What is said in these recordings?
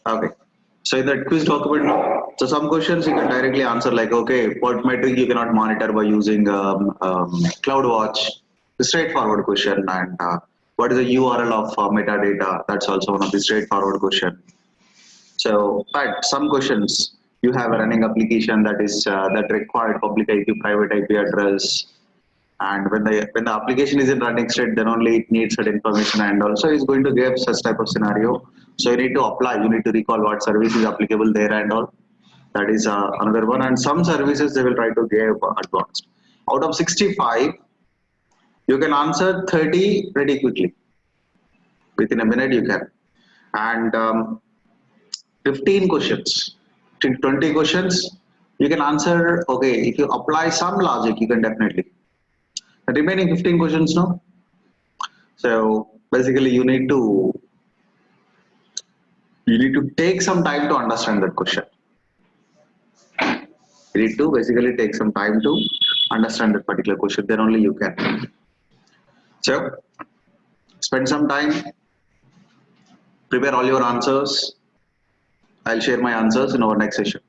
Okay. So in that quiz document, so some questions you can directly answer like, okay, what metric you cannot monitor by using CloudWatch? The straightforward question. And what is the URL of metadata? That's also one of the straightforward question. So, but some questions you have a running application that is that required public IP, private IP address, and when the application is in running state, then only it needs that information, and also it's going to give such type of scenario. So you need to apply, you need to recall what service is applicable there and all. That is another one. And some services they will try to give advanced. Out of 65, you can answer 30 pretty quickly. Within a minute you can. And 15 questions, 20 questions, you can answer. Okay, if you apply some logic, you can definitely. The remaining 15 questions, no. So basically, you need to take some time to understand that question. You need to basically take some time to understand that particular question. Then only you can. So spend some time, prepare all your answers. I'll share my answers in our next session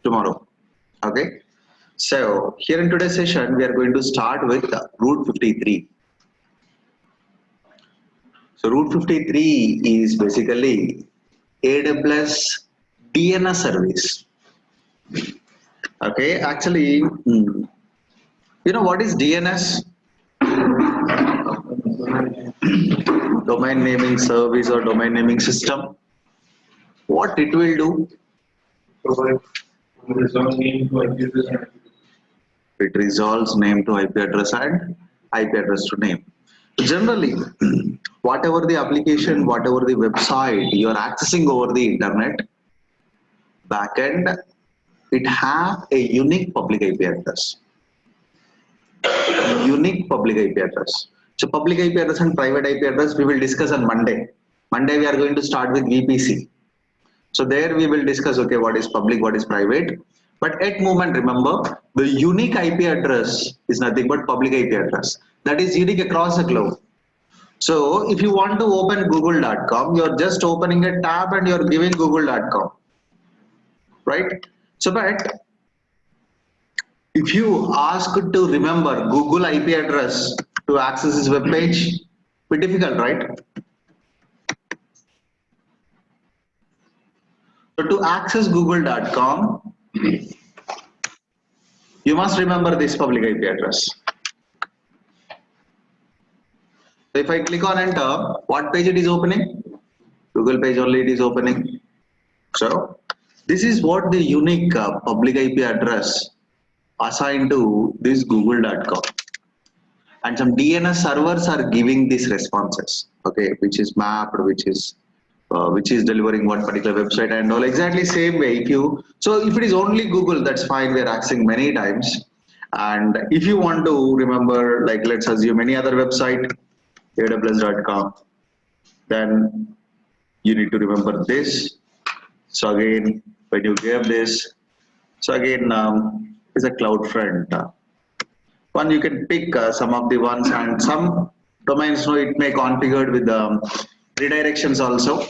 tomorrow. Okay. So here in today's session, we are going to start with Route 53. So Route 53 is basically AWS DNS service. Okay, actually, you know what is DNS? Domain naming service or domain naming system. What it will do? It resolves name to IP address and IP address to name. Generally, whatever the application, whatever the website you are accessing over the internet, backend, it have a unique public IP address. Unique public IP address. So public IP address and private IP address we will discuss on Monday. Monday we are going to start with VPC. So there we will discuss, okay, what is public, what is private. But at moment, remember, the unique IP address is nothing but public IP address. That is unique across the globe. So if you want to open google.com, you're just opening a tab and you're giving google.com. Right? So but if you ask to remember Google IP address to access this web page, be difficult, right? So to access google.com, you must remember this public IP address. So if I click on enter, what page it is opening? Google page only it is opening. So this is what the unique public IP address assigned to this google.com. And some DNS servers are giving these responses, okay, which is mapped, which is delivering what particular website and all. Exactly same way. If it is only Google, that's fine. We are accessing many times. And if you want to remember, like let's assume any other website, aws.com, then you need to remember this. So again, when you give this, so again is a CloudFront. One you can pick some of the ones, and some domains, no, it may configured with redirections also.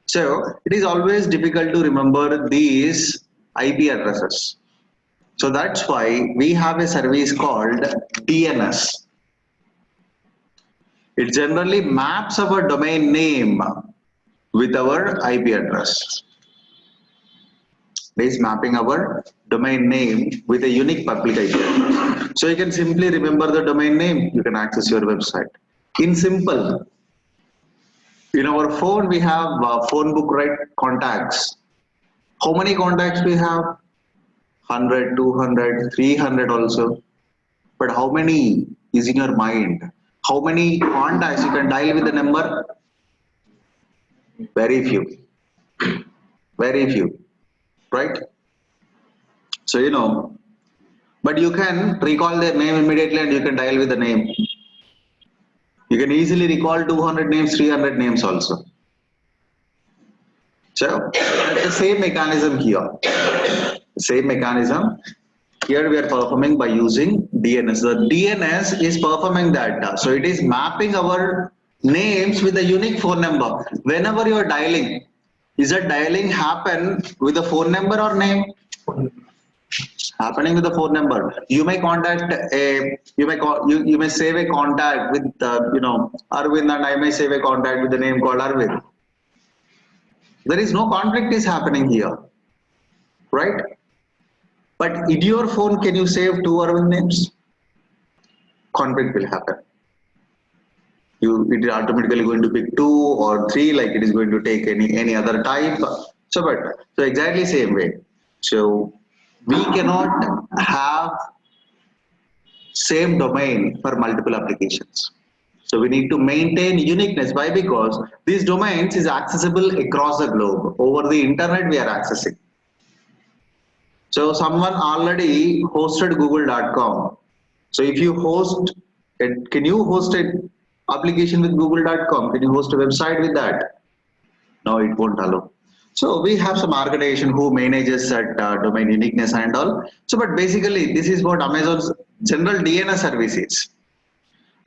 So it is always difficult to remember these IP addresses. So that's why we have a service called DNS. It generally maps our domain name with our IP address. It is mapping our domain name with a unique public IP address. So you can simply remember the domain name, you can access your website. In simple, in our phone we have phone book, right? Contacts. How many contacts we have? 100, 200, 300 also. But how many is in your mind? How many contacts you can dial with the number? Very few. Very few. Right? So you know, but you can recall their name immediately and you can dial with the name. You can easily recall 200 names, 300 names also. So the same mechanism here. Same mechanism. Here we are performing by using DNS. The DNS is performing that. So it is mapping our names with a unique phone number. Whenever you are dialing, Is that dialing happen with a phone number or name? Happening with the phone number. You may contact a, you may call, you may save a contact with, Arvind, and I may save a contact with the name called Arvind. There is no conflict is happening here, right? But in your phone, can you save two Arvind names? Conflict will happen. It is automatically going to pick 2 or 3, like it is going to take any other type. So exactly same way. So we cannot have same domain for multiple applications. So we need to maintain uniqueness. Why? Because these domains is accessible across the globe. Over the internet we are accessing. So someone already hosted google.com. So if you host it, can you host an application with google.com? Can you host a website with that? No, it won't allow. So we have some organization who manages that domain uniqueness and all. So but basically this is what Amazon's general DNS service is.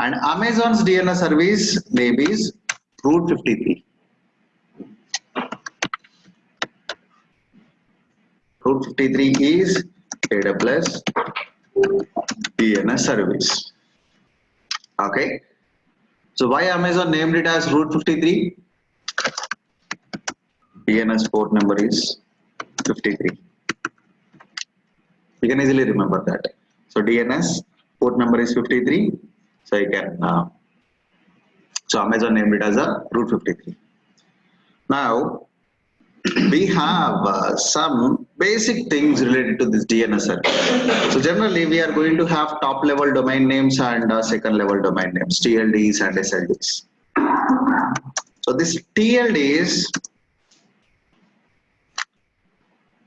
And Amazon's DNS service name is Route 53. Route 53 is AWS DNS service. Okay. So why Amazon named it as Route 53? DNS port number is 53. You can easily remember that. So DNS port number is 53. So you can. So Amazon named it as a Route 53. Now we have some basic things related to this DNS service. So generally we are going to have top level domain names and second level domain names, TLDs and SLDs. So this TLDs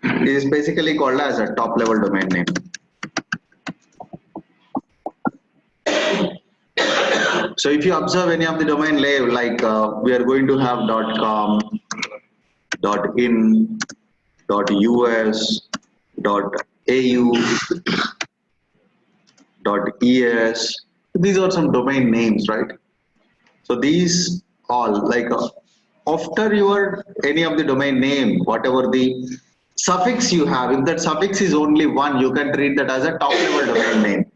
is basically called as a top level domain name. So if you observe any of the domain name, like we are going to have .com, .in, .us, .au, .es. These are some domain names, right? So these all, like after your any of the domain name, whatever the suffix you have, if that suffix is only 1, you can treat that as a top level domain name.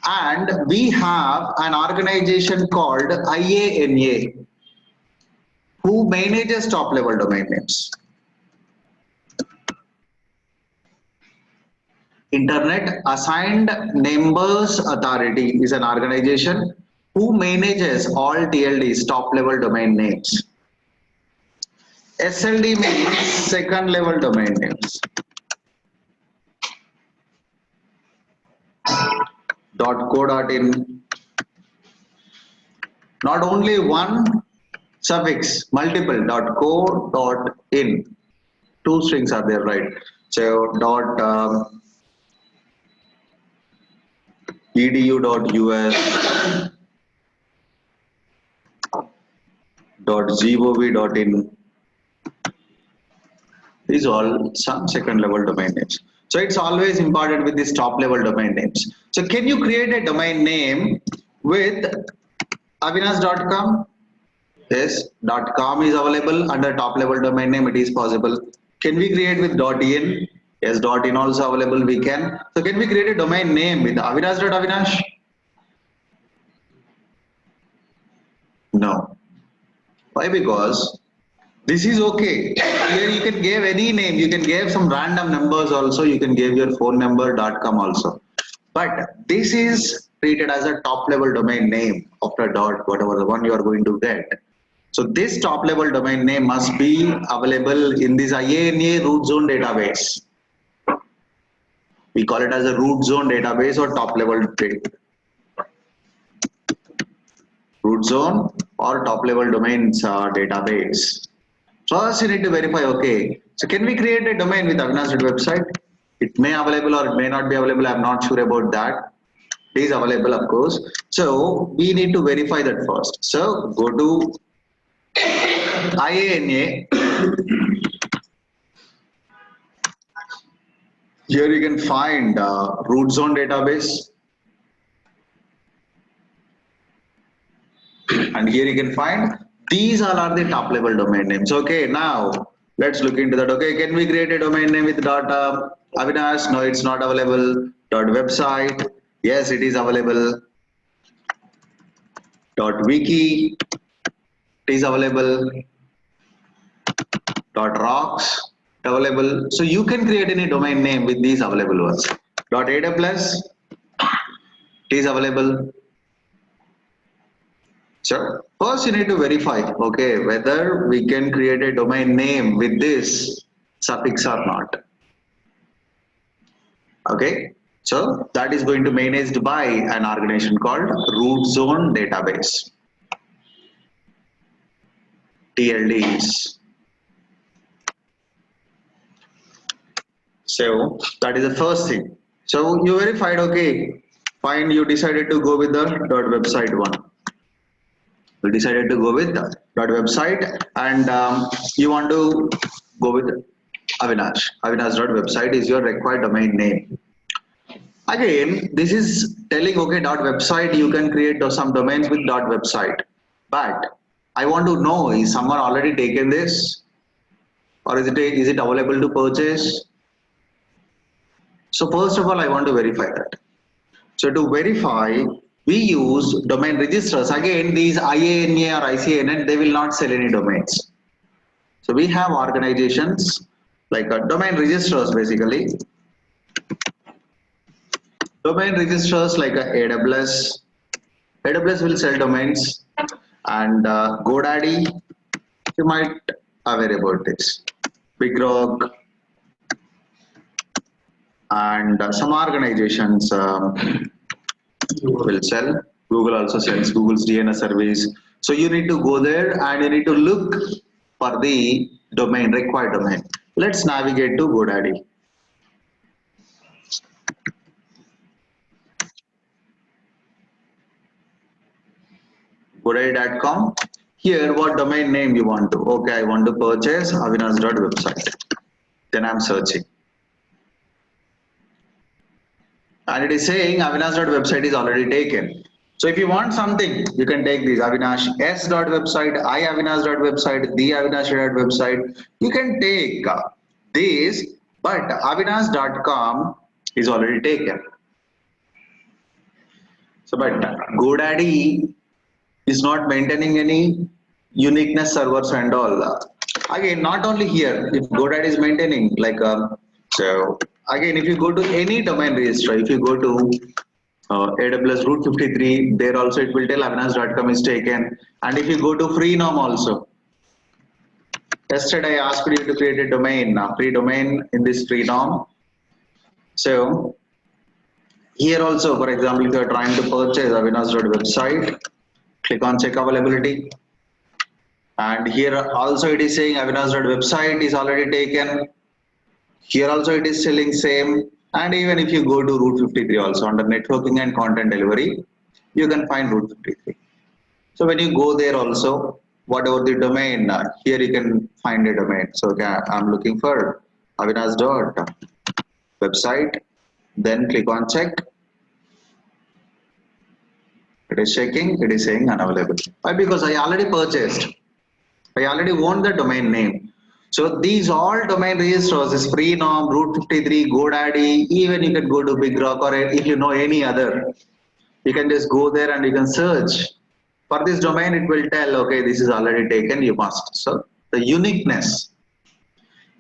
And we have an organization called IANA who manages top level domain names. Internet Assigned Numbers Authority is an organization who manages all TLDs, top level domain names. SLD means second level domain names. .co.in. Not only one suffix, multiple .co.in. 2 strings are there, right? So edu.us, .gov.in. These all some second level domain names. So it's always important with these top level domain names. So can you create a domain name with avinash.com? Yes, .com is available under top level domain name. It is possible. Can we create with .in? Yes, .in also available. We can. So can we create a domain name with avinash.avinash? No. Why? Because this is okay. Here you can give any name. You can give some random numbers also. You can give your phone number .com also. But this is treated as a top level domain name after whatever the one you are going to get. So this top level domain name must be available in this IANA root zone database. We call it as a root zone database or top level root zone or top level domains database. First you need to verify, okay, so can we create a domain with Avinash website? It may available or it may not be available. I'm not sure about that. It is available, of course. So we need to verify that first. So go to IANA. Here you can find root zone database. And here you can find These all are the top level domain names. Okay, now let's look into that. Okay, can we create a domain name with dot Avinash? No, it's not available. Dot website. Yes, it is available. Dot wiki. It is available. Dot rocks. Available. So you can create any domain name with these available ones. Dot AWS. It is available. So first you need to verify, okay, whether we can create a domain name with this suffix or not. Okay, so that is going to be managed by an organization called Root Zone Database, TLDs. So that is the first thing. So you verified, okay, fine, you decided to go with the .website one. You decided to go with the .website and you want to go with Avinash. Avinash.website is your required domain name. Again, this is telling, okay, .website, you can create some domains with .website. But I want to know, is someone already taken this? Or is it available to purchase? So first of all, I want to verify that. So to verify, we use domain registers. Again, these IANA or ICANN, they will not sell any domains. So we have organizations like domain registers basically. Domain registers like AWS. AWS will sell domains and GoDaddy, you might aware about this. BigRock and some organizations will sell. Google also sells Google's DNS service. So you need to go there and you need to look for the domain, required domain. Let's navigate to GoDaddy. GoDaddy.com. Here, what domain name you want to? Okay, I want to purchase Avinash.website. Then I'm searching. And it is saying Avinash.website is already taken. So if you want something, you can take this Avinash S.website, iAvinash.website, the Avinash.website. You can take this, but Avinash.com is already taken. So, but GoDaddy is not maintaining any uniqueness servers and all. Again, not only here, if GoDaddy is maintaining like so again, if you go to any domain registrar, if you go to AWS Route 53, there also it will tell Avinash.com is taken. And if you go to Freenom also, yesterday I asked you to create a domain, free domain in this Freenom. So here also, for example, if you are trying to purchase Avinash.website, click on check availability. And here also it is saying Avinash.website is already taken. Here also it is selling same. And even if you go to Route 53 also under networking and content delivery, you can find Route 53. So when you go there also, whatever the domain, here you can find a domain. So okay, I'm looking for Avinash.website. Then click on check. It is checking, it is saying unavailable. Why? Because I already purchased. I already own the domain name. So these all domain registers is Freenom, Route 53, GoDaddy, even you can go to BigRock or if you know any other, you can just go there and you can search. For this domain, it will tell, okay, this is already taken, you must. So the uniqueness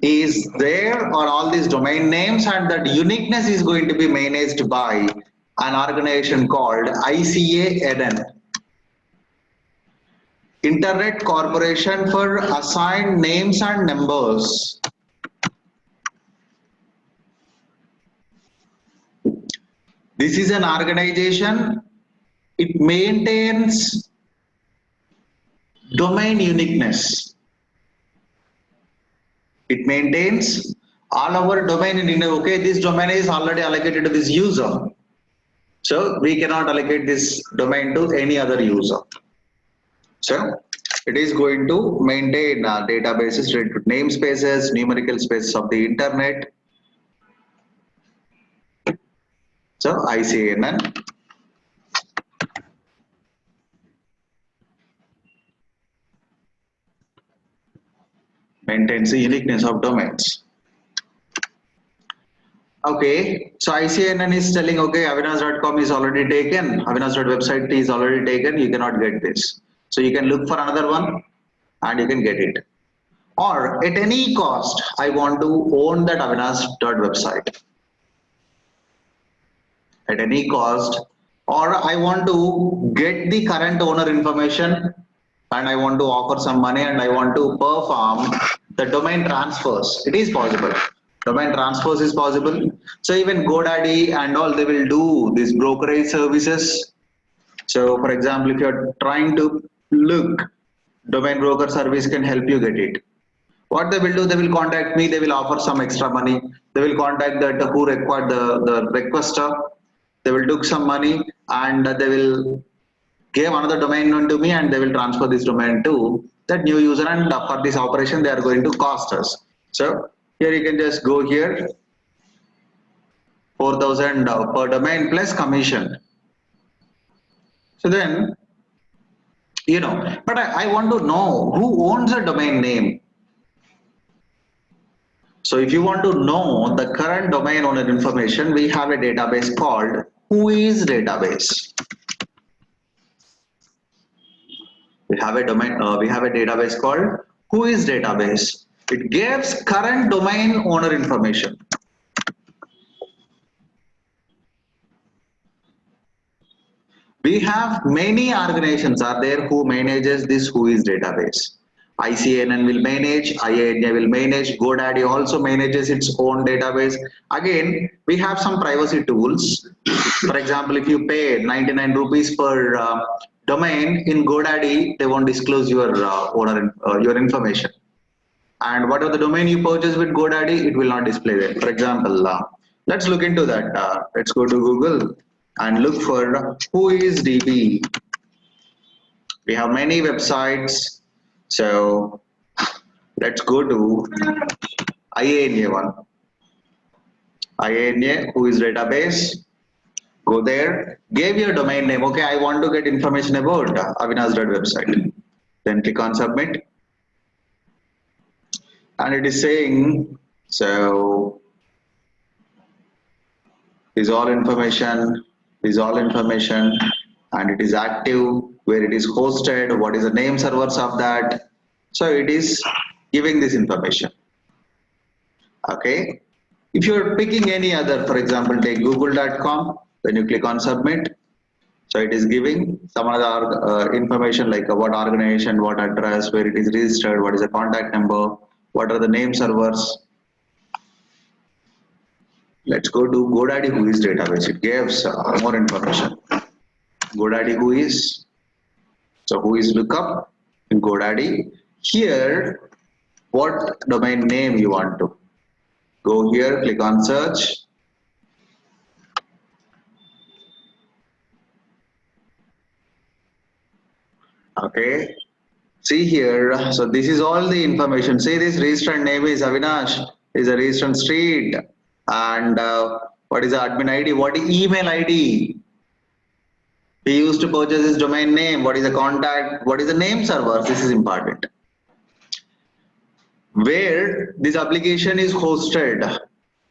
is there or all these domain names, and that uniqueness is going to be managed by an organization called ICANN. Internet Corporation for Assigned Names and Numbers. This is an organization. It maintains domain uniqueness. It maintains all our domain in okay, this domain is already allocated to this user. So we cannot allocate this domain to any other user. So it is going to maintain databases related to namespaces, numerical spaces of the internet. So ICANN. maintains the uniqueness of domains. Okay, so ICNN is telling, okay, avinash.com is already taken, avinash.website is already taken, you cannot get this. So you can look for another one and you can get it. Or at any cost, I want to own that avinash.website. At any cost, or I want to get the current owner information and I want to offer some money and I want to perform the domain transfers. It is possible. Domain transfers is possible. So even GoDaddy and all, they will do these brokerage services. So for example, if you're trying to look, domain broker service can help you get it. What they will do, they will contact me, they will offer some extra money, they will contact that who required the requester, they will take some money and they will give another domain name to me and they will transfer this domain to that new user, and for this operation they are going to cost us. So here you can just go here, 4,000 per domain plus commission. So then, but I want to know who owns a domain name. So if you want to know the current domain owner information, we have a database called Whois database. We have a database called Whois database. It gives current domain owner information. We have many organizations are there who manages this Whois database. ICNN will manage, IANA will manage, GoDaddy also manages its own database. Again, we have some privacy tools. For example, if you pay 99 rupees per domain in GoDaddy, they won't disclose your your information. And whatever the domain you purchase with GoDaddy, it will not display there. For example, let's look into that. Let's go to Google and look for WhoisDB. We have many websites. So let's go to IANA one. IANA, Whois database. Go there, give your domain name. Okay, I want to get information about avinash.website. Then click on submit. And it is saying, so is all information, and it is active, where it is hosted, what is the name servers of that. So it is giving this information. Okay, if you're picking any other, for example, take google.com, when you click on submit, so it is giving some other information like what organization, what address, where it is registered, what is the contact number, what are the name servers. Let's go to GoDaddy Whois database. It gives more information. GoDaddy Whois. So Whois lookup in GoDaddy. Here, what domain name you want to. Go here, click on search. Okay. See here. So this is all the information. See, this registered name is Avinash. Is a registered street. And what is the admin ID? What is email ID? He used to purchase his domain name. What is the contact? What is the name server? This is important. Where this application is hosted.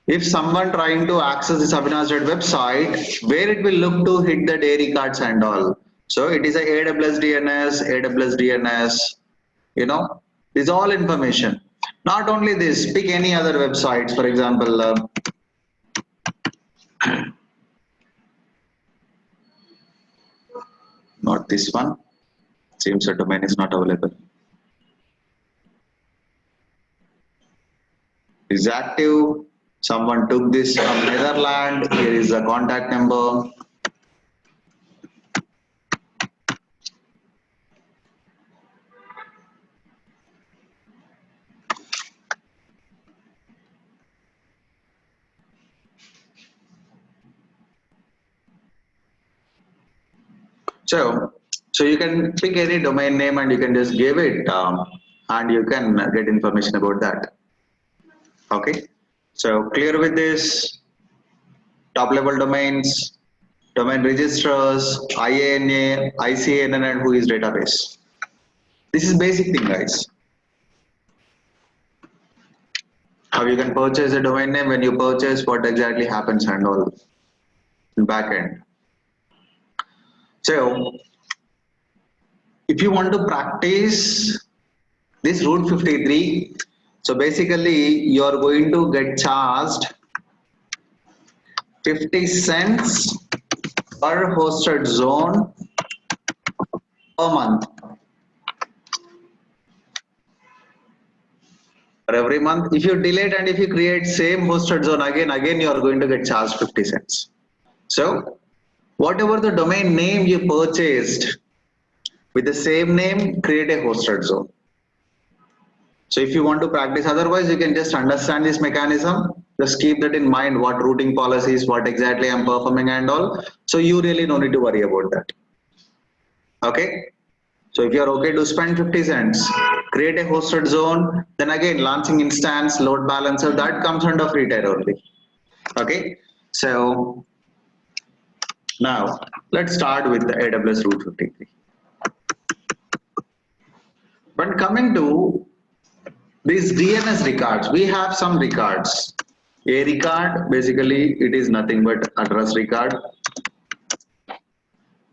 If someone trying to access this Avinash website, where it will look to hit the dairy cards and all. So it is a AWS DNS, this all information. Not only this, pick any other websites, for example, not this one, seems the domain is not available. Is active, someone took this from Netherlands, here is the contact number. So you can pick any domain name and you can just give it and you can get information about that. Okay, so clear with this. Top level domains, domain registers, IANA, ICNN, and Whois database. This is basic thing, guys. How you can purchase a domain name, when you purchase, what exactly happens and all in backend. So if you want to practice this Route 53, so basically you are going to get charged 50 cents per hosted zone per month. For every month, if you delete and if you create same hosted zone again you are going to get charged 50 cents. So whatever the domain name you purchased, with the same name, create a hosted zone. So if you want to practice, otherwise you can just understand this mechanism, just keep that in mind, what routing policies, what exactly I'm performing and all. So you really don't need to worry about that. Okay. So if you're okay to spend 50 cents, create a hosted zone, then again launching instance, load balancer, that comes under free tier only. Okay. So now let's start with the AWS Route 53. When coming to these DNS records, we have some records. A record, basically it is nothing but address record.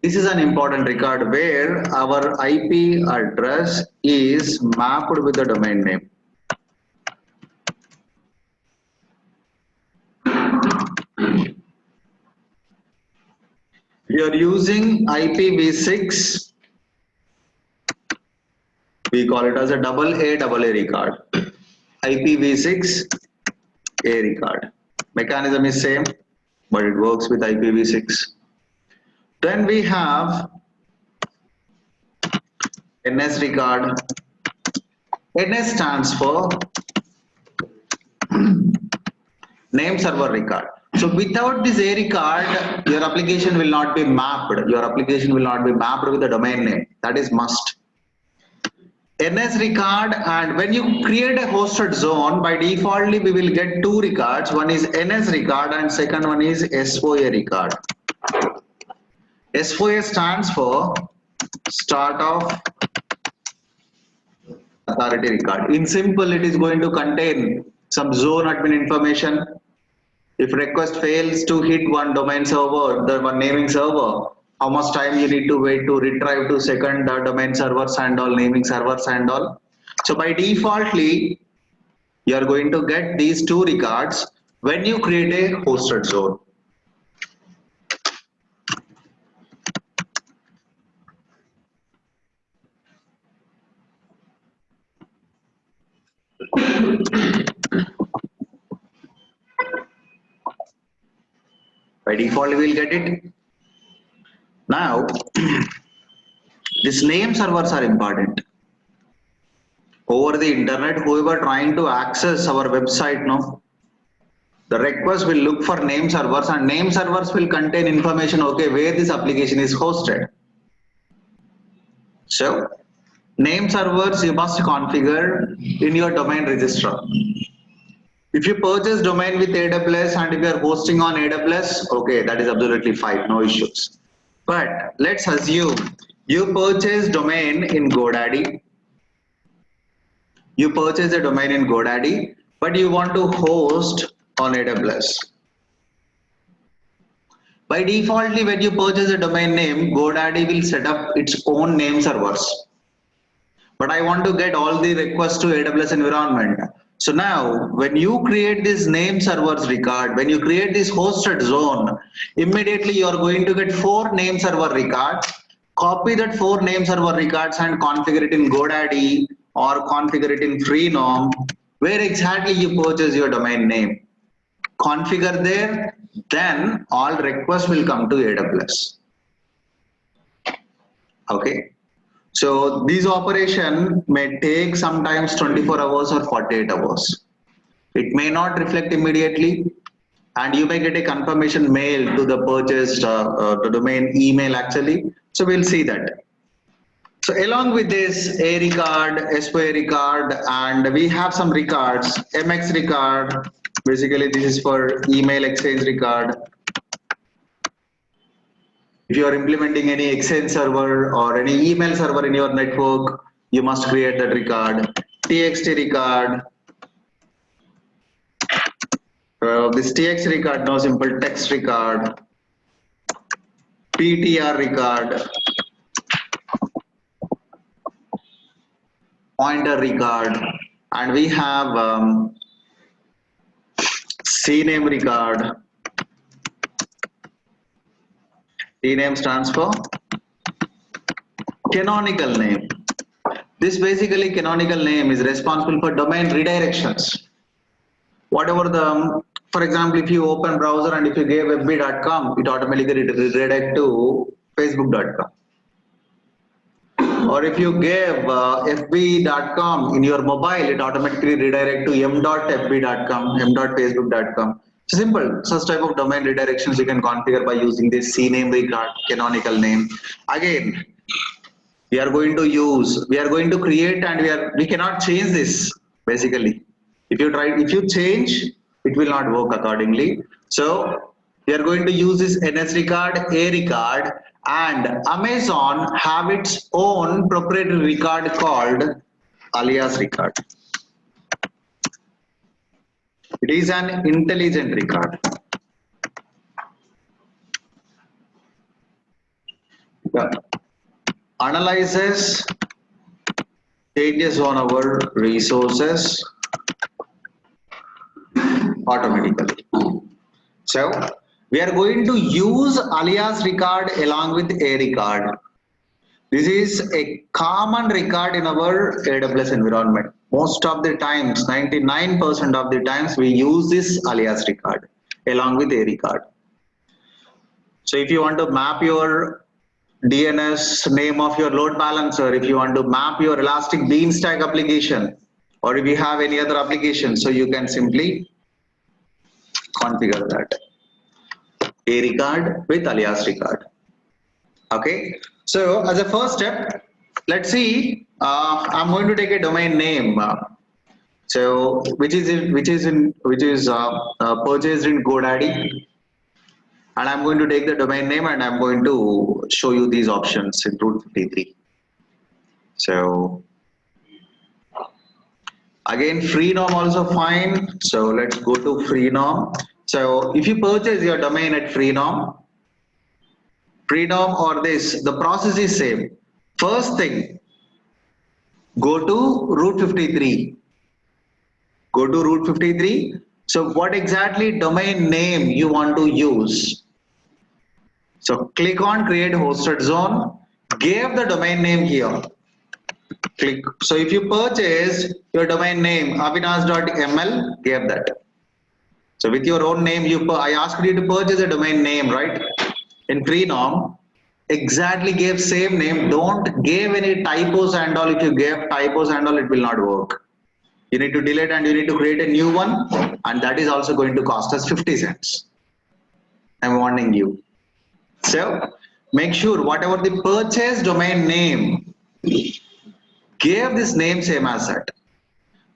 This is an important record where our IP address is mapped with the domain name. We are using IPv6. We call it as a AA record. IPv6 A record. Mechanism is same, but it works with IPv6. Then we have NS record. NS stands for name server record. So without this A record, your application will not be mapped. Your application will not be mapped with the domain name. That is must. NS record, and when you create a hosted zone, by defaultly we will get two records. One is NS record and second one is SOA record. SOA stands for start of authority record. In simple, it is going to contain some zone admin information. If request fails to hit one domain server, the one naming server, how much time you need to wait to retrieve to second domain servers and all, naming servers and all. So by defaultly, you are going to get these two records when you create a hosted zone. By default, we will get it. Now, these name servers are important. Over the internet, whoever trying to access our website, no, the request will look for name servers, and name servers will contain information, okay, where this application is hosted. So, name servers you must configure in your domain registrar. If you purchase domain with AWS and if you are hosting on AWS, okay, that is absolutely fine, no issues. But let's assume you purchase domain in GoDaddy. You purchase a domain in GoDaddy, but you want to host on AWS. By defaultly, when you purchase a domain name, GoDaddy will set up its own name servers. But I want to get all the requests to AWS environment. So now, when you create this name servers record, when you create this hosted zone, immediately you are going to get 4 name server records. Copy that 4 name server records and configure it in GoDaddy or configure it in Freenome, where exactly you purchase your domain name. Configure there, then all requests will come to AWS. Okay. So these operation may take sometimes 24 hours or 48 hours. It may not reflect immediately, and you may get a confirmation mail to the purchased the domain email actually. So we'll see that. So along with this A record, SOA record, and we have some records, MX record. Basically, this is for email exchange record. If you are implementing any Exchange server or any email server in your network, you must create that record. TXT record. This TX record, no, simple text record, PTR record, pointer record, and we have CNAME record. CNAME stands for canonical name. This basically canonical name is responsible for domain redirections. Whatever the, for example, if you open browser and if you give fb.com, it automatically redirect to facebook.com. Or if you give fb.com in your mobile, it automatically redirect to m.fb.com, m.facebook.com. Simple. Such type of domain redirections you can configure by using this CNAME record, canonical name. Again, we are going to create, and we cannot change this basically. If you change, it will not work accordingly. So we are going to use this NS record, A record, and Amazon have its own proprietary record called alias record. It is an intelligent record. Yeah. Analyzes changes on our resources automatically. So we are going to use alias record along with A record. This is a common record in our AWS environment. Most of the times, 99% of the times, we use this alias record along with A record. So if you want to map your DNS name of your load balancer, if you want to map your Elastic Beanstalk application, or if you have any other application, so you can simply configure that. A record with alias record. Okay. So as a first step, let's see. I'm going to take a domain name. So which is purchased in GoDaddy, and I'm going to take the domain name and I'm going to show you these options in Route 53. So again, Freenom also fine. So let's go to Freenom. So if you purchase your domain at Freenom or this, the process is same. First thing, go to Route 53. Go to Route 53. So what exactly domain name you want to use? So click on create hosted zone, give the domain name here. Click. So if you purchase your domain name avinash.ml, give that. So with your own name, I asked you to purchase a domain name, right? In Freenom, exactly give same name. Don't give any typos and all. If you give typos and all, it will not work. You need to delete and you need to create a new one, and that is also going to cost us 50 cents. I'm warning you. So make sure whatever the purchase domain name, give this name same as that.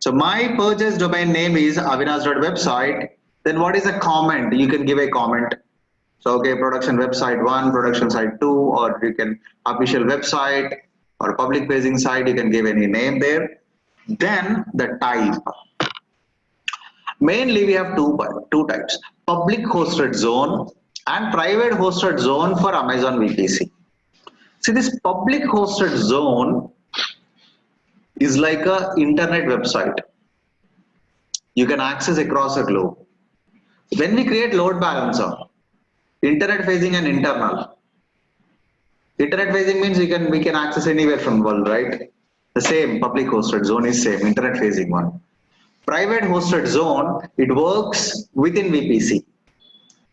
So my purchase domain name is avinash.website. Then what is a comment? You can give a comment. So okay, production website 1, production site 2, or you can official website or public facing site, you can give any name there. Then the type. Mainly we have two types, public hosted zone and private hosted zone for Amazon VPC. See, this public hosted zone is like a internet website. You can access across the globe. When we create load balancer, internet facing and internal. Internet facing means we can access anywhere from the world, right? The same public hosted zone is same, internet facing one. Private hosted zone, it works within VPC.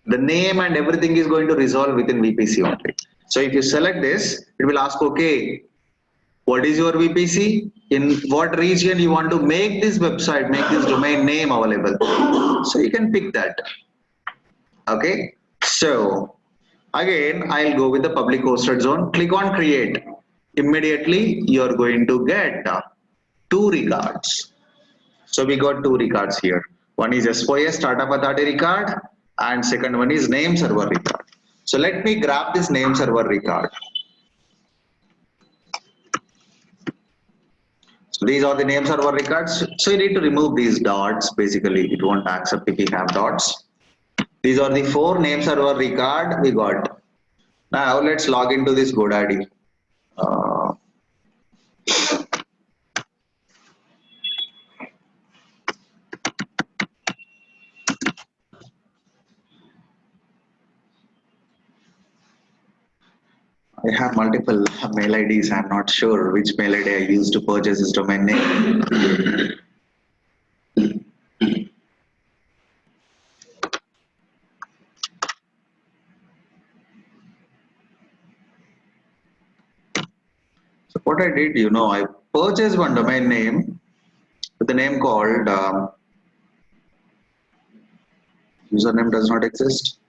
The name and everything is going to resolve within VPC only. So if you select this, it will ask, okay, what is your VPC? In what region you want to make this website, make this domain name available. So you can pick that. Okay. So again, I'll go with the public hosted zone. Click on create. Immediately you're going to get 2 records. So we got 2 records here. One is SOS startup authority record, and second one is name server record. So let me grab this name server record. So these are the name server records. So you need to remove these dots. Basically, it won't accept if you have dots. These are the 4 name server record we got. Now let's log into this GoDaddy. Uh, I have multiple mail IDs. I'm not sure which mail ID I used to purchase this domain name. So what I did, I purchased one domain name with the name called username does not exist.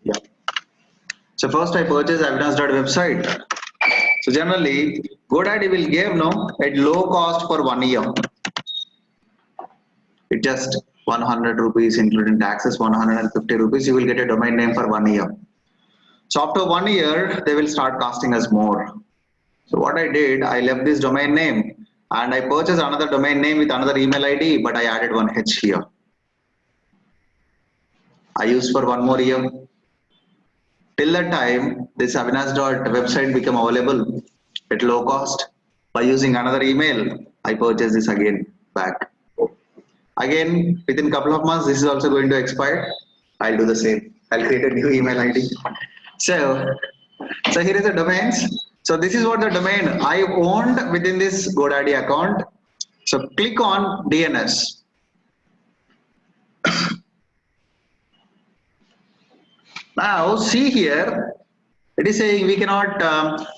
Yeah. So first I purchased Avinash.website. So generally, GoDaddy will give at low cost for 1 year. It just 100 rupees including taxes, 150 rupees. You will get a domain name for 1 year. So after 1 year, they will start costing us more. So what I did, I left this domain name and I purchased another domain name with another email ID, but I added one H here. I used for 1 more year. Till that time, this Avinash.website became available at low cost. By using another email, I purchased this again back. Again, within a couple of months, this is also going to expire. I'll do the same. I'll create a new email ID. So, so here is the domains. So this is what the domain I owned within this GoDaddy account. So click on DNS. Now see here, it is saying we cannot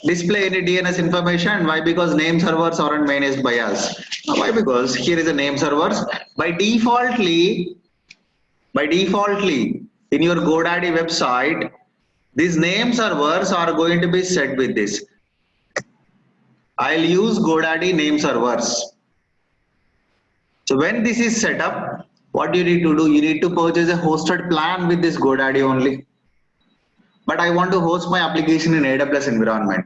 display any DNS information. Why? Because name servers aren't managed by us. Why? Because here is a name servers. By defaultly in your GoDaddy website, these name servers are going to be set with this. I'll use GoDaddy name servers. So when this is set up, what you need to do, you need to purchase a hosted plan with this GoDaddy only. But I want to host my application in AWS environment.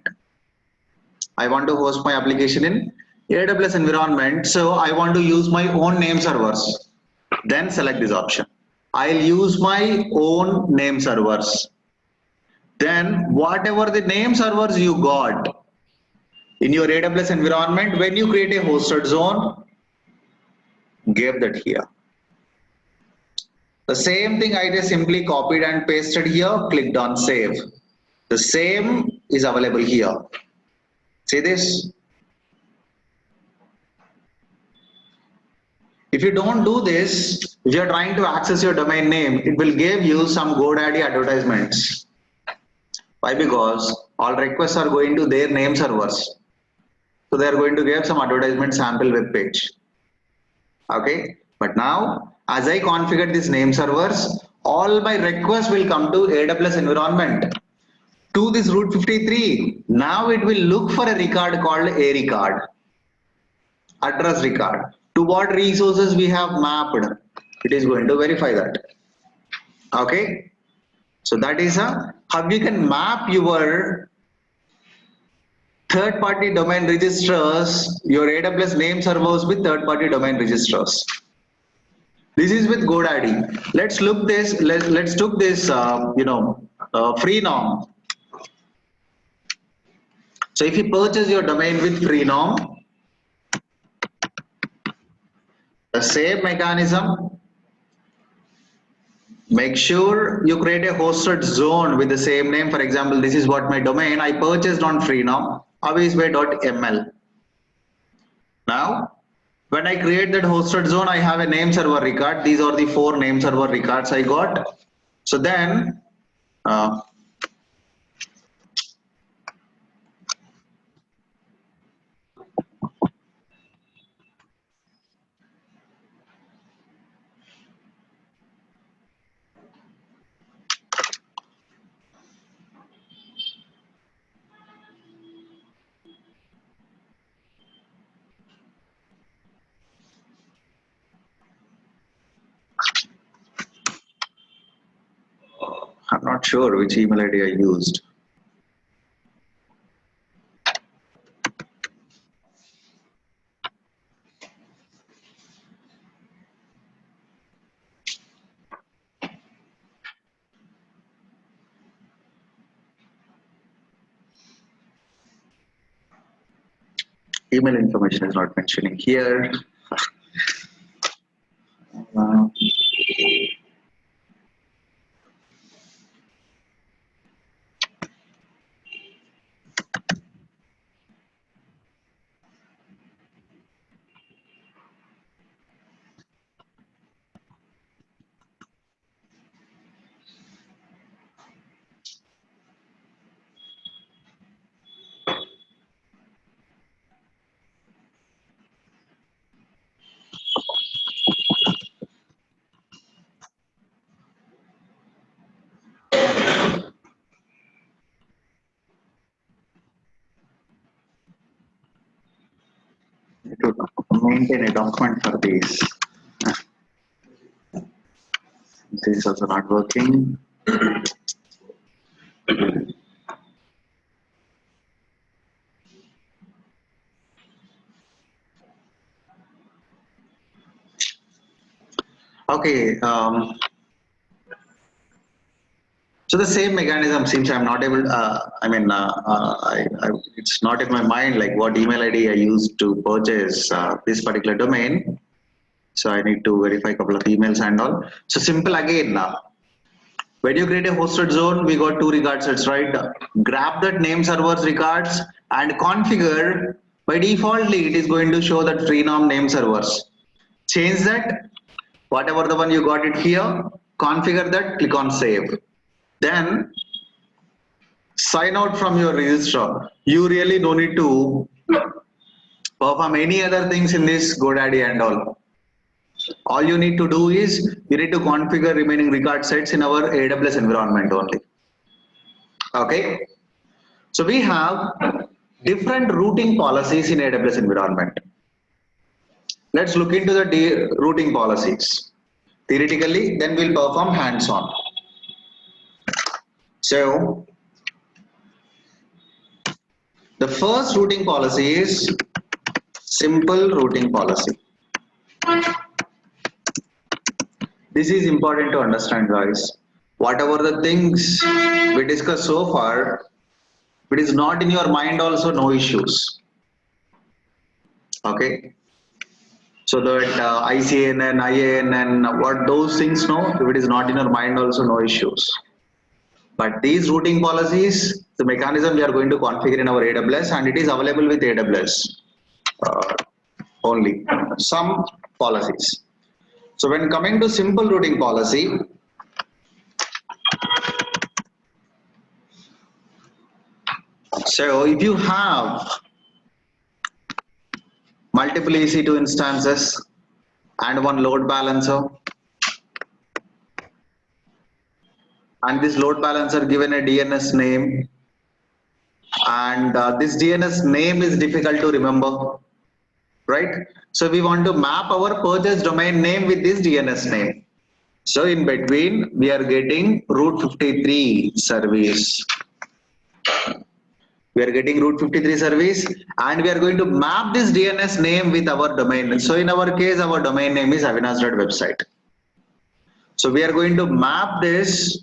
I want to host my application in AWS environment. So I want to use my own name servers. Then select this option. I'll use my own name servers. Then whatever the name servers you got in your AWS environment, when you create a hosted zone, give that here. The same thing I just simply copied and pasted here, clicked on save. The same is available here. See this? If you don't do this, if you're trying to access your domain name, it will give you some GoDaddy advertisements. Why? Because all requests are going to their name servers. So they are going to give some advertisement sample web page. Okay. But now, as I configure these name servers, all my requests will come to AWS environment. To this Route 53, now it will look for a record called a record, address record. To what resources we have mapped, it is going to verify that. Okay. So that is how you can map your third-party domain registers, your AWS name servers with third-party domain registers. This is with GoDaddy. Let's look this. Let's took this. Freenom. So if you purchase your domain with Freenom, the same mechanism. Make sure you create a hosted zone with the same name. For example, this is what my domain I purchased on Freenom, avisway.ml. Now, when I create that hosted zone, I have a name server record. These are the 4 name server records I got. So then, not sure which email ID I used. Email information is not mentioning here. Uh, to maintain a document for this. This is also not working. Okay. So the same mechanism seems I'm not able. It's not in my mind like what email ID I used to purchase this particular domain. So I need to verify a couple of emails and all. So simple again now. When you create a hosted zone, we got two record sets, right? Grab that name servers records and configure. By defaultly, it is going to show that freenom name servers. Change that, whatever the one you got it here, configure that, click on save. Then sign out from your registrar. You really don't need to perform any other things in this GoDaddy and all. All you need to do is you need to configure remaining record sets in our AWS environment only. Okay. So we have different routing policies in AWS environment. Let's look into the routing policies. Theoretically, then we'll perform hands-on. So the first routing policy is simple routing policy. This is important to understand, guys. Whatever the things we discussed so far, if it is not in your mind also, no issues. Okay. So that ICANN, IANN, what those things, no, if it is not in your mind also, no issues. But these routing policies, the mechanism we are going to configure in our AWS, and it is available with AWS only. Some policies. So when coming to simple routing policy, so if you have multiple EC2 instances and one load balancer, and this load balancer given a DNS name, and this DNS name is difficult to remember, right? So we want to map our purchase domain name with this DNS name. So in between, we are getting Route 53 service. We are getting Route 53 service, and we are going to map this DNS name with our domain. So in our case, our domain name is avinash.website. So we are going to map this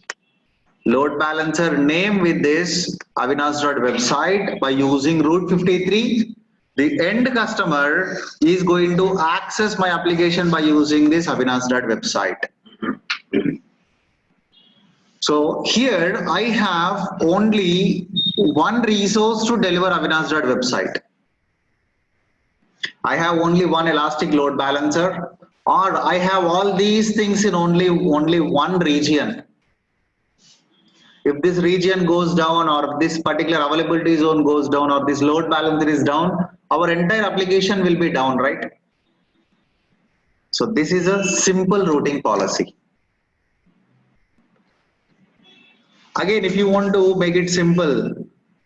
load balancer name with this avinash.website by using Route 53. The end customer is going to access my application by using this avinash.website. So here I have only one resource to deliver avinash.website. I have only one elastic load balancer, or I have all these things in only one region. If this region goes down, or this particular availability zone goes down, or this load balancer is down, our entire application will be down, right? So this is a simple routing policy. Again, if you want to make it simple,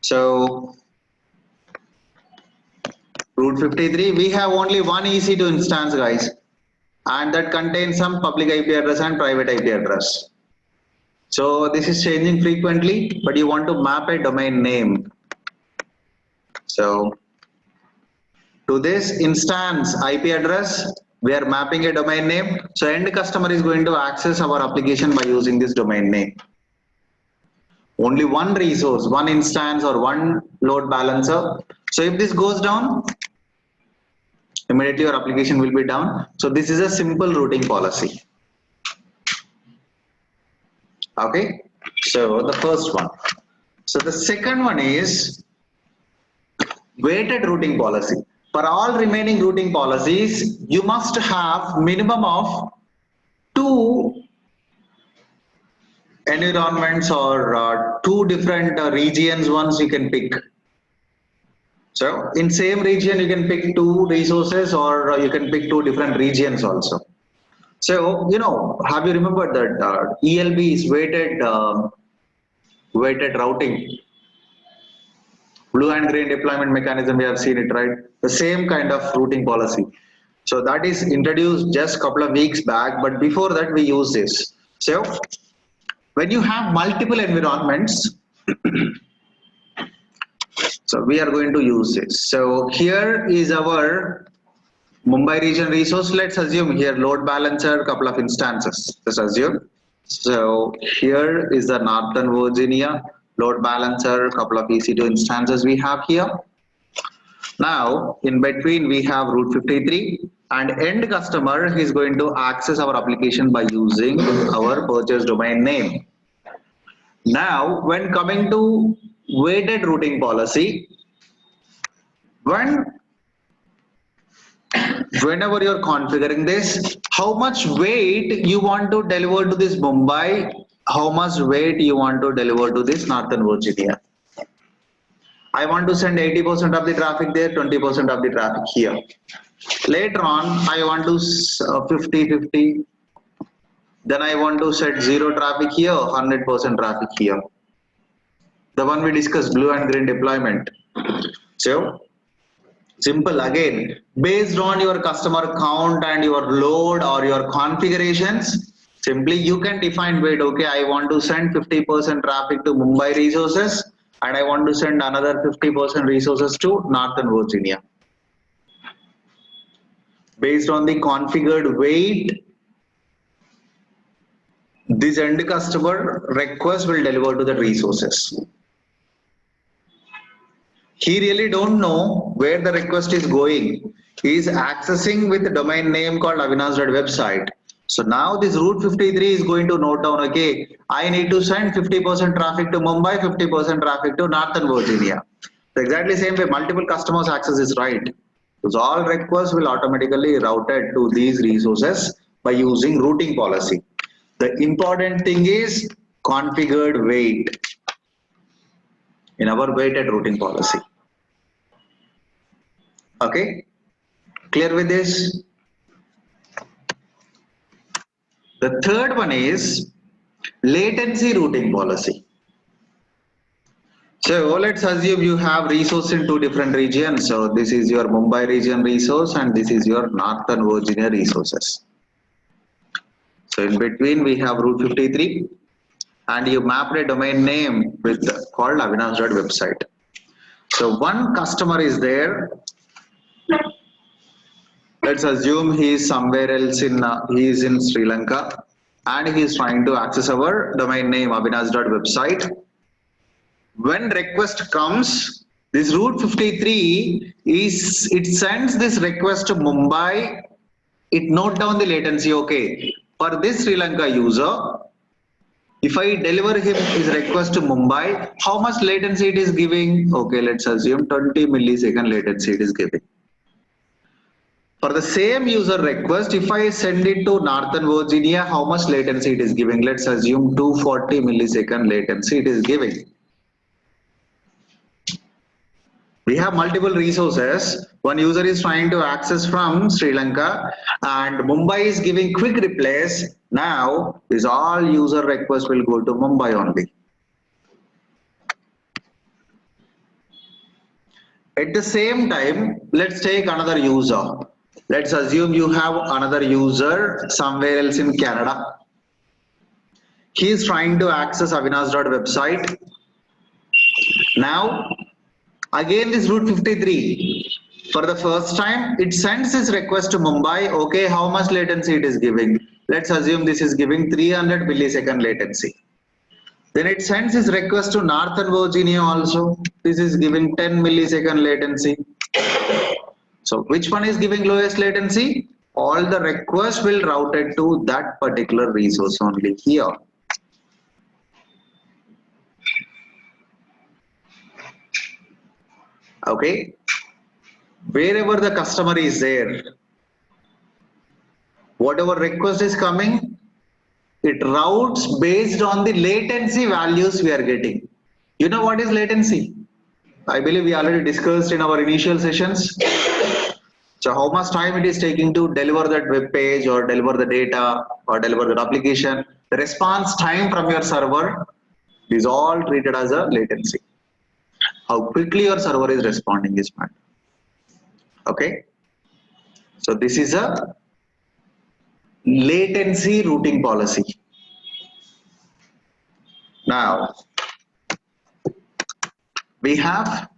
so Route 53, we have only one EC2 instance, guys, and that contains some public IP address and private IP address. So this is changing frequently, but you want to map a domain name. So to this instance IP address, we are mapping a domain name. So end customer is going to access our application by using this domain name. Only one resource, one instance or one load balancer. So if this goes down, immediately your application will be down. So this is a simple routing policy. Okay, so the first one. So the second one is weighted routing policy. For all remaining routing policies, you must have minimum of 2 environments or 2 different regions once you can pick. So in same region, you can pick 2 resources or you can pick 2 different regions also. So, you know, have you remembered that ELB is weighted routing? Blue and green deployment mechanism, we have seen it, right? The same kind of routing policy. So that is introduced just a couple of weeks back, but before that we use this. So when you have multiple environments, so we are going to use this. So here is our Mumbai region resource. Let's assume here load balancer, couple of instances. Let's assume. So here is the Northern Virginia load balancer, couple of EC2 instances we have here. Now in between we have route 53 and end customer is going to access our application by using our purchase domain name. Now when coming to weighted routing policy, whenever you're configuring this, how much weight you want to deliver to this Mumbai, how much weight you want to deliver to this Northern Virginia. I want to send 80% of the traffic there, 20% of the traffic here. Later on, I want to 50-50. Then I want to set 0 traffic here, 100% traffic here. The one we discussed, blue and green deployment. So simple again, based on your customer count and your load or your configurations, simply you can define weight. Okay, I want to send 50% traffic to Mumbai resources and I want to send another 50% resources to Northern Virginia. Based on the configured weight, this end customer request will deliver to the resources. He really don't know where the request is going. He is accessing with a domain name called avinash.website. So now this route 53 is going to note down, okay, I need to send 50% traffic to Mumbai, 50% traffic to Northern Virginia. So exactly same way, multiple customers access is right. Because all requests will automatically routed to these resources by using routing policy. The important thing is configured weight in our weighted routing policy. Okay, clear with this? The third one is latency routing policy. So let's assume you have resource in 2 different regions. So this is your Mumbai region resource and this is your Northern Virginia resources. So in between we have route 53 and you mapped a domain name with called avinash.website. So one customer is there. Let's assume he is somewhere else he is in Sri Lanka and he is trying to access our domain name avinash.website. When request comes, this route 53 it sends this request to Mumbai. It note down the latency. Okay, for this Sri Lanka user, if I deliver him his request to Mumbai, how much latency it is giving? Okay, let's assume 20 millisecond latency it is giving. For the same user request, if I send it to Northern Virginia, how much latency it is giving? Let's assume 240 millisecond latency it is giving. We have multiple resources. One user is trying to access from Sri Lanka and Mumbai is giving quick replies. Now, this all user requests will go to Mumbai only. At the same time, let's take another user. Let's assume you have another user somewhere else in Canada. he is trying to access Avinash.website. Now, again this route 53. For the first time, it sends this request to Mumbai. Okay, how much latency it is giving? Let's assume this is giving 300 millisecond latency. Then it sends this request to Northern Virginia also. This is giving 10 millisecond latency. So which one is giving lowest latency? All the requests will route it to that particular resource only here. Okay. Wherever the customer is there, whatever request is coming, it routes based on the latency values we are getting. You know what is latency? I believe we already discussed in our initial sessions. So how much time it is taking to deliver that web page or deliver the data or deliver that application. The response time from your server is all treated as a latency. How quickly your server is responding is matter. Okay. So this is a latency routing policy. Now, we have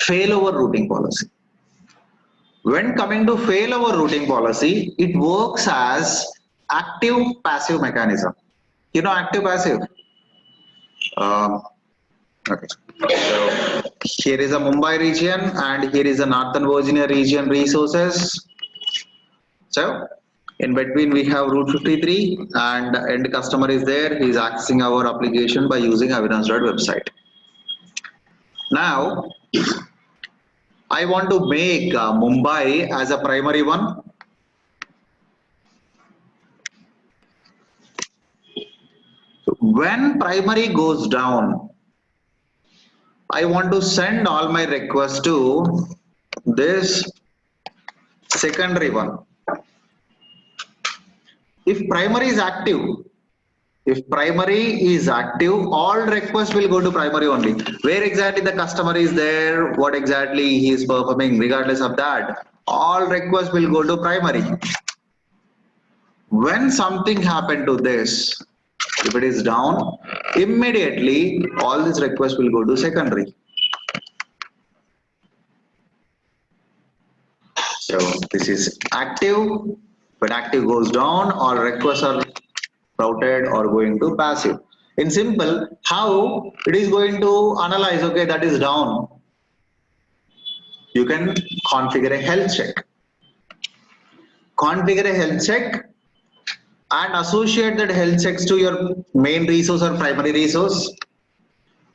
failover routing policy. When coming to failover routing policy, it works as active passive mechanism. You know active passive? Okay. So here is a Mumbai region and here is a Northern Virginia region resources. So in between we have route 53 and the end customer is there. He is accessing our application by using Avinash.website. Now I want to make Mumbai as a primary one. When primary goes down, I want to send all my requests to this secondary one. If primary is active, all requests will go to primary only. Where exactly the customer is there, what exactly he is performing, regardless of that, all requests will go to primary. When something happened to this, if it is down, immediately all these requests will go to secondary. So this is active. When active goes down, all requests are routed or going to passive. In simple, how it is going to analyze, okay, that is down. You can configure a health check. Configure a health check and associate that health checks to your main resource or primary resource.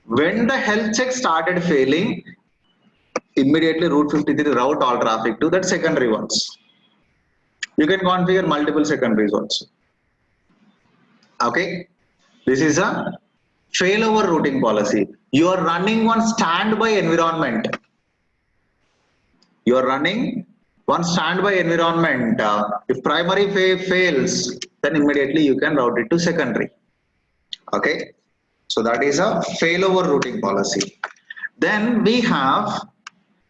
When the health check started failing, immediately route 53 route all traffic to that secondary ones. You can configure multiple secondaries also. Okay, this is a failover routing policy. You are running one standby environment. You are running one standby environment. If primary fails, then immediately you can route it to secondary. Okay, so that is a failover routing policy. Then we have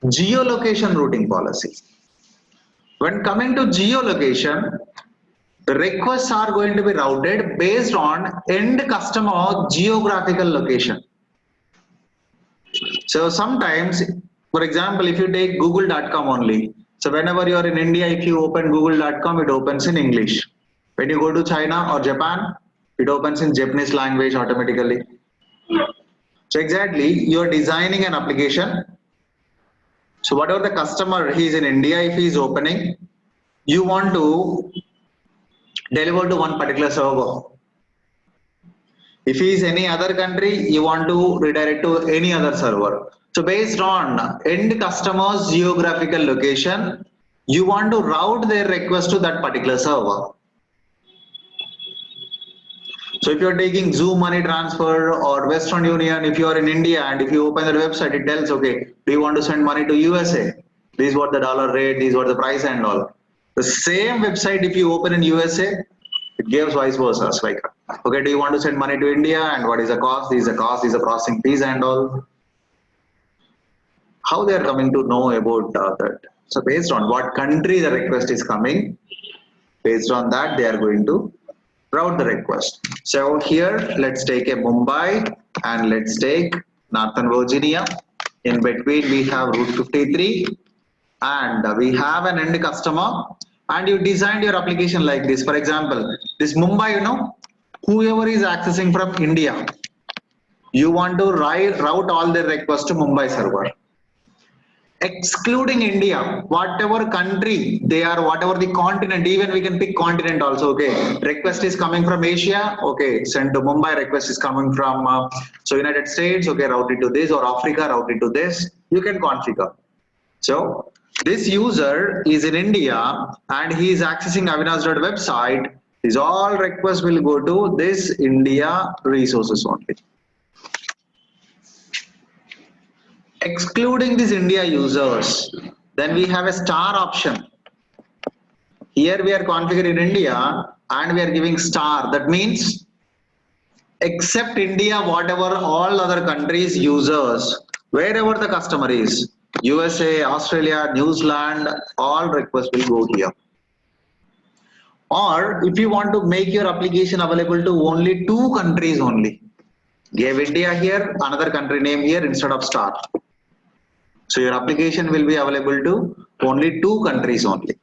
geolocation routing policy. When coming to geolocation, the requests are going to be routed based on end customer geographical location. So sometimes, for example, if you take google.com only, so whenever you are in India, if you open google.com, it opens in English. When you go to China or Japan, it opens in Japanese language automatically. So exactly, you are designing an application. So whatever the customer, he is in India, if he is opening, you want to deliver to one particular server. If he is any other country, you want to redirect to any other server. So based on end customer's geographical location, you want to route their request to that particular server. So if you're taking Zoom money transfer or Western Union, if you are in India and if you open the website, it tells, okay, do you want to send money to USA? This is what the dollar rate, this is what the price and all. The same website, if you open in USA, it gives vice versa. It's like, okay, do you want to send money to India and what is the cost? This is the cost, this is the processing fees and all. How they are coming to know about that? So based on what country the request is coming, based on that they are going to route the request. So here, let's take a Mumbai and let's take Northern Virginia. In between, we have Route 53 and we have an end customer, and you designed your application like this. For example, this Mumbai, whoever is accessing from India, you want to route all the requests to Mumbai server. Excluding India, whatever country they are, whatever the continent, even we can pick continent also, okay. Request is coming from Asia, okay, send to Mumbai. Request is coming from so United States, okay, route it to this, or Africa, route it to this. You can configure. So this user is in India and he is accessing Avinash website. These all requests will go to this India resources only. Excluding these India users, then we have a star option. Here we are configuring India and we are giving star. That means except India, whatever all other countries users, wherever the customer is, USA, Australia, New Zealand, all requests will go here. Or if you want to make your application available to only 2 countries only, give India here, another country name here instead of star. So your application will be available to only 2 countries only.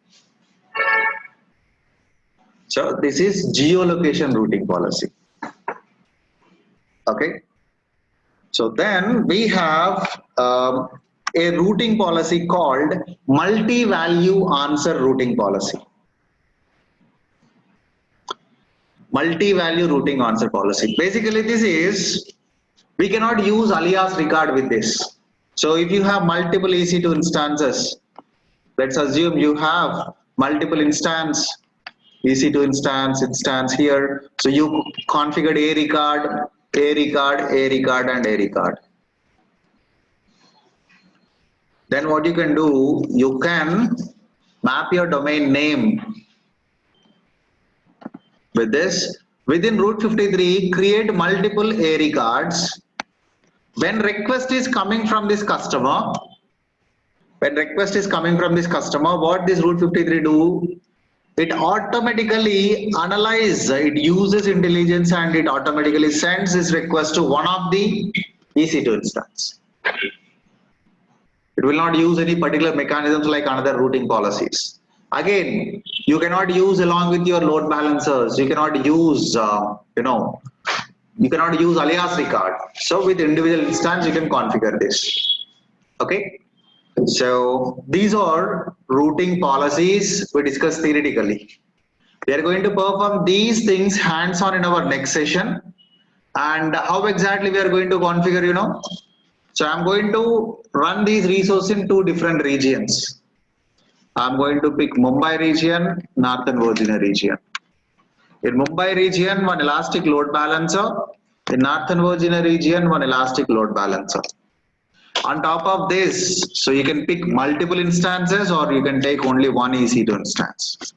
So this is geolocation routing policy. Okay. So then we have a routing policy called multi-value answer routing policy. Multi-value routing answer policy. Basically, this is, we cannot use alias record with this. So if you have multiple EC2 instances, let's assume you have multiple instance, EC2 instance here. So you configured a record, and a record. Then what you can do, you can map your domain name with this. Within Route 53, create multiple A records. When request is coming from this customer, what this Route 53 do? It automatically analyzes, it uses intelligence and it automatically sends this request to one of the EC2 instance. It will not use any particular mechanisms like another routing policies. Again, you cannot use along with your load balancers. You cannot use, you cannot use alias record. So with individual instance, you can configure this. Okay. So these are routing policies we discussed theoretically. We are going to perform these things hands-on in our next session. And how exactly we are going to configure, So I'm going to run these resources in 2 different regions. I'm going to pick Mumbai region, Northern Virginia region. In Mumbai region, one elastic load balancer. In Northern Virginia region, one elastic load balancer. On top of this, so you can pick multiple instances or you can take only one EC2 instance.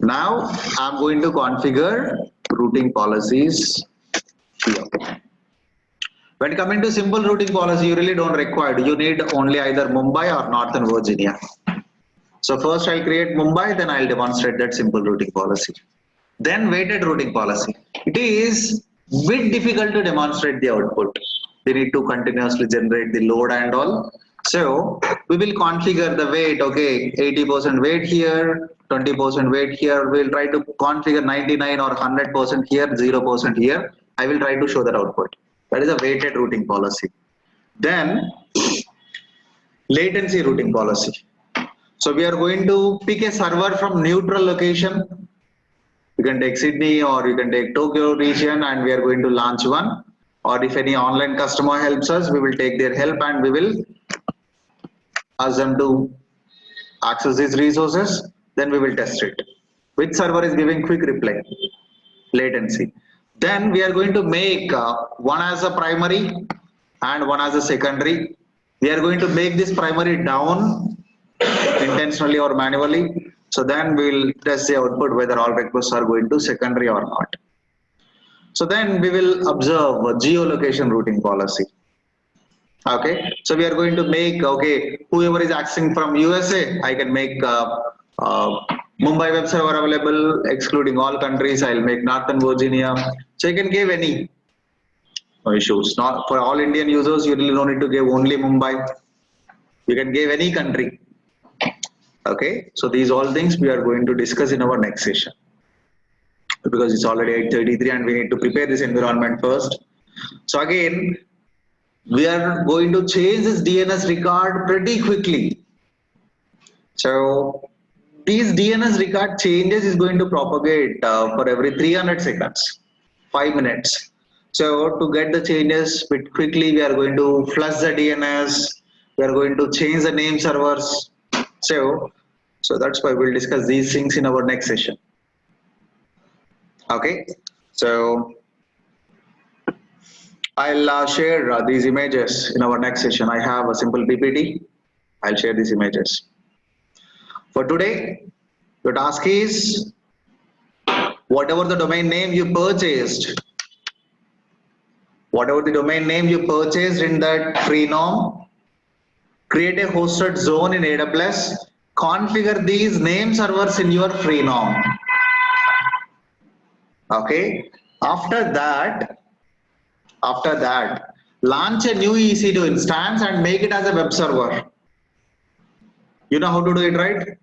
Now I'm going to configure routing policies here. When coming to simple routing policy, you really don't require. You need only either Mumbai or Northern Virginia. So first I'll create Mumbai, then I'll demonstrate that simple routing policy. Then weighted routing policy. It is a bit difficult to demonstrate the output. We need to continuously generate the load and all. So we will configure the weight, okay, 80% weight here, 20% weight here. We'll try to configure 99 or 100% here, 0% here. I will try to show that output. That is a weighted routing policy. Then latency routing policy. So we are going to pick a server from neutral location. You can take Sydney or you can take Tokyo region and we are going to launch one. Or if any online customer helps us, we will take their help and we will ask them to access these resources. Then we will test it. Which server is giving quick reply? Latency. Then we are going to make one as a primary and one as a secondary. We are going to make this primary down intentionally or manually. So then we will test the output whether all requests are going to secondary or not. So then we will observe a geolocation routing policy. Okay, so we are going to make, okay, whoever is accessing from USA, I can make Mumbai web server available, excluding all countries. I'll make Northern Virginia. So you can give any. No issues. Not for all Indian users, you really don't need to give only Mumbai. You can give any country. Okay. So these all things we are going to discuss in our next session. Because it's already 8:33 and we need to prepare this environment first. So again, we are going to change this DNS record pretty quickly. So these DNS record changes is going to propagate for every 300 seconds, 5 minutes. So to get the changes bit quickly, we are going to flush the DNS. We are going to change the name servers. So that's why we'll discuss these things in our next session. Okay. So I'll share these images in our next session. I have a simple PPT. I'll share these images. For today, your task is whatever the domain name you purchased, whatever the domain name you purchased in that Freenom, create a hosted zone in AWS, configure these name servers in your Freenom. Okay. After that, launch a new EC2 instance and make it as a web server. You know how to do it, right?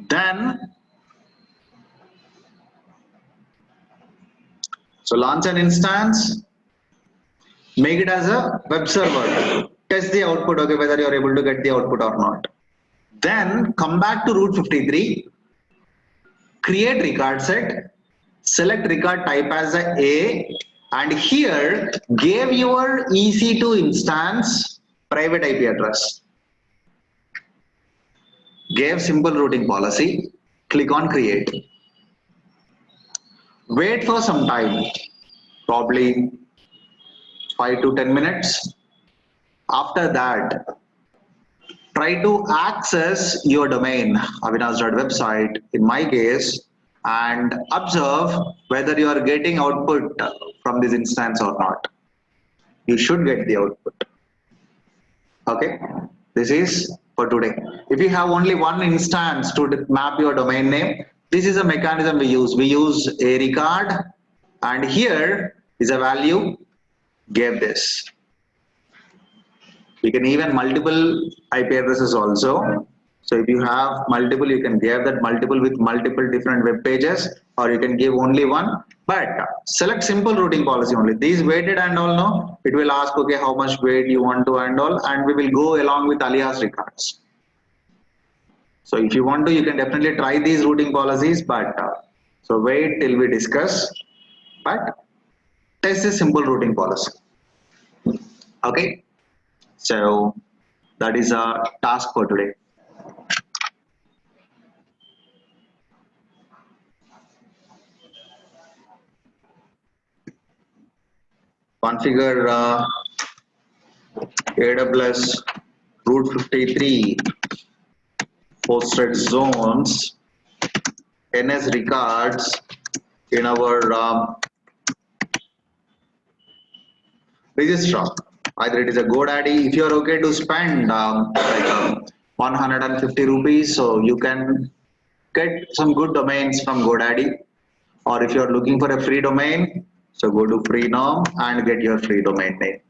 Then, so launch an instance, make it as a web server, test the output, okay, whether you're able to get the output or not. Then come back to Route 53, create record set, select record type as A, and here give your EC2 instance private IP address. Give simple routing policy, click on create. Wait for some time, probably 5 to 10 minutes. After that, try to access your domain, avinash.website, in my case, and observe whether you are getting output from this instance or not. You should get the output. Okay, this is for today. If you have only one instance to map your domain name, this is a mechanism we use. We use a record, and here is a value, give this. You can even multiple IP addresses also. So if you have multiple, you can give that multiple with multiple different web pages, or you can give only one. But select simple routing policy only. These weighted and all, no, it will ask, okay, how much weight you want to and all, and we will go along with alias records. So if you want to, you can definitely try these routing policies, but so wait till we discuss. But test this simple routing policy. Okay. So that is a task for today. Configure AWS Route 53 hosted zones, NS records in our registrar. Either it is a GoDaddy. If you are okay to spend like 150 rupees, so you can get some good domains from GoDaddy. Or if you are looking for a free domain, so go to Freenom and get your free domain name.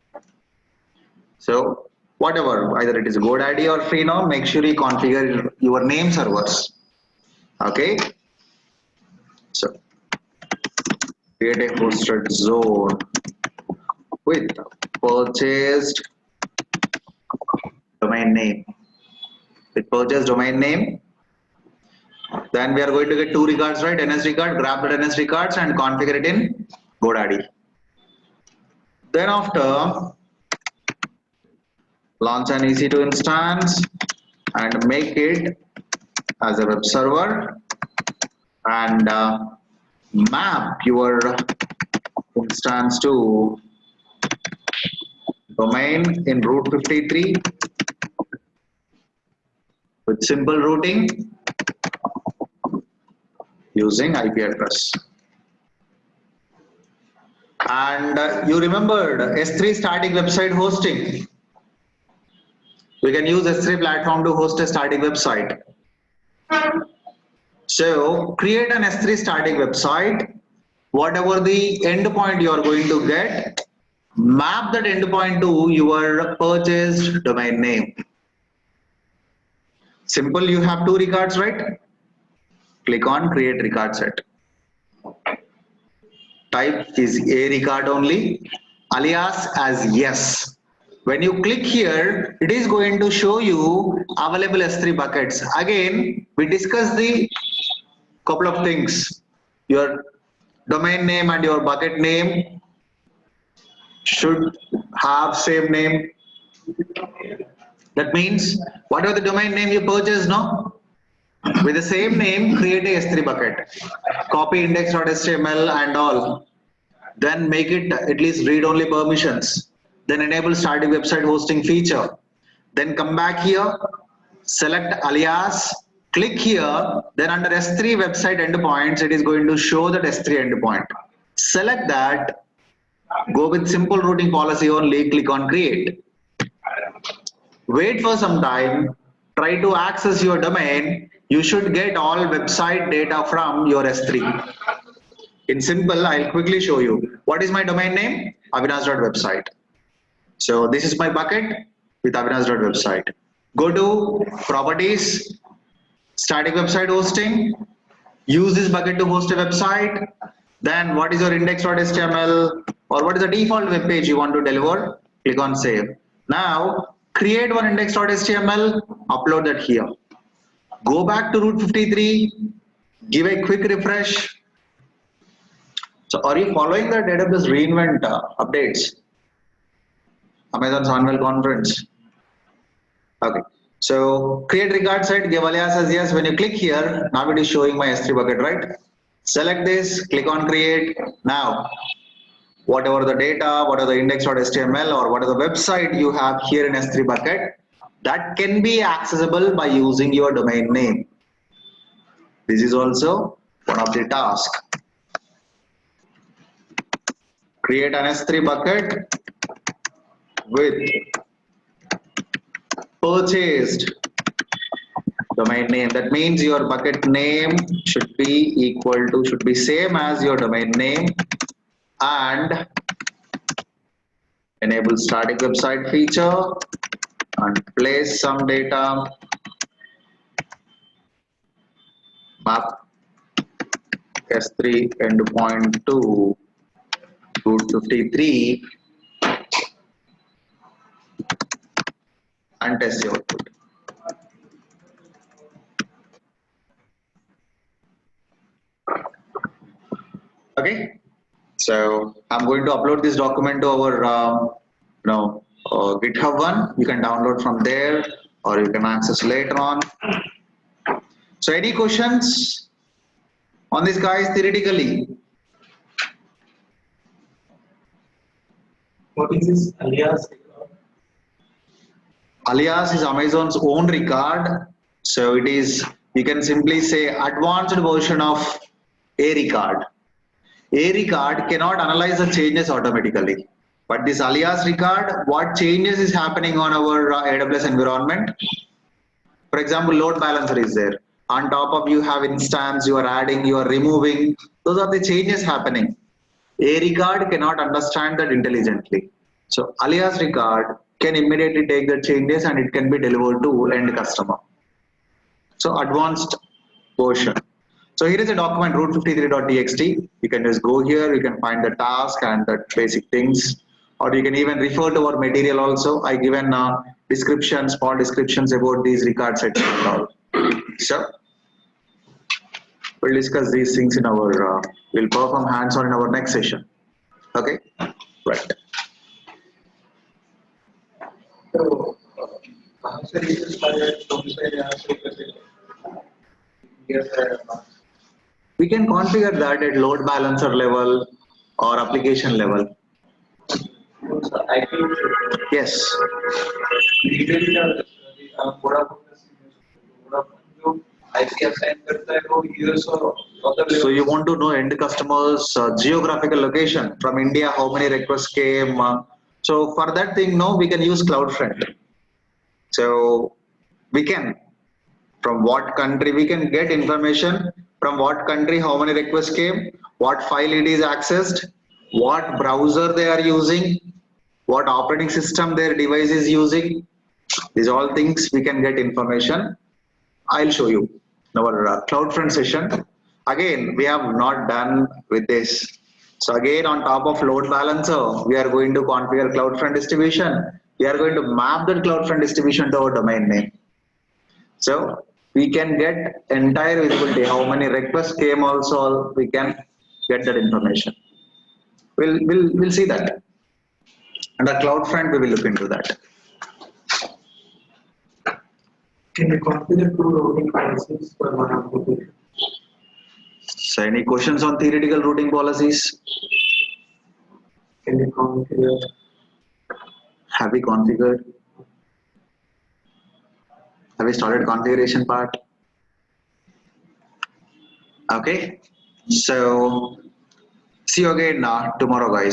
So whatever, either it is GoDaddy or Freenom, make sure you configure your name servers. Okay. So create a hosted zone with purchased domain name. With purchased domain name, then we are going to get two records, right? NS record, grab the NS records and configure it in GoDaddy. Then after, launch an EC2 instance and make it as a web server, and map your instance to domain in Route 53 with simple routing using IP address. And you remembered S3 static website hosting. We can use S3 platform to host a static website. So create an S3 static website. Whatever the endpoint you are going to get, map that endpoint to your purchased domain name. Simple, you have two records, right? Click on create record set. Type is a record only, alias as yes. When you click here, it is going to show you available S3 buckets. Again, we discussed the couple of things. Your domain name and your bucket name should have same name. That means whatever the domain name you purchase, no? With the same name, create a S3 bucket. Copy index.html and all. Then make it at least read-only permissions. Then enable static website hosting feature. Then come back here, select alias, click here, then under S3 website endpoints, it is going to show that S3 endpoint. Select that, go with simple routing policy only, click on create. Wait for some time, try to access your domain, you should get all website data from your S3. In simple, I'll quickly show you. What is my domain name? Avinash.website. So this is my bucket with Avinash.website. Go to properties, static website hosting, use this bucket to host a website. Then what is your index.html or what is the default web page you want to deliver? Click on save. Now create one index.html, upload that here. Go back to Route 53, give a quick refresh. So are you following the AWS reInvent updates? Amazon's annual conference. Okay. So create record set, give alias as yes. When you click here, now it is showing my S3 bucket, right? Select this, click on create. Now, whatever the data, whatever the index.html or whatever the website you have here in S3 bucket, that can be accessible by using your domain name. This is also one of the tasks. Create an S3 bucket with purchased domain name. That means your bucket name should be same as your domain name, and enable static website feature and place some data. Map S3 endpoint to Route 53 and test the output. Okay, so I'm going to upload this document to our GitHub one. You can download from there or you can access later on. So any questions on this, guys, theoretically? What is this alias? Alias is Amazon's own record. So it is, you can simply say advanced version of a record. A record cannot analyze the changes automatically. But this alias record, what changes is happening on our AWS environment? For example, load balancer is there. On top of you have instance, you are adding, you are removing. Those are the changes happening. A record cannot understand that intelligently. So alias record can immediately take the changes and it can be delivered to end customer. So advanced version. So here is a document route53.txt. You can just go here, you can find the task and the basic things, or you can even refer to our material also. I given description, small descriptions about these record sets and all. So we'll discuss these things in our, we'll perform hands-on in our next session. Okay, right. So, we can configure that at load balancer level or application level. Yes. So you want to know end customers geographical location from India, how many requests came. So for that thing, no, we can use CloudFront. So we can From what country we can get information, from what country how many requests came, what file it is accessed, what browser they are using, what operating system their device is using. These all things we can get information. I'll show you in our CloudFront session. Again, we have not done with this. So again, on top of load balancer, we are going to configure CloudFront distribution. We are going to map that CloudFront distribution to our domain name. So we can get entire visibility, how many requests came also, we can get that information. We'll see that. Under CloudFront, we will look into that. Can you configure two routing policies for one application? So any questions on theoretical routing policies? Can you configure? Have we configured? Have we started configuration part? Okay. So see you again tomorrow, guys.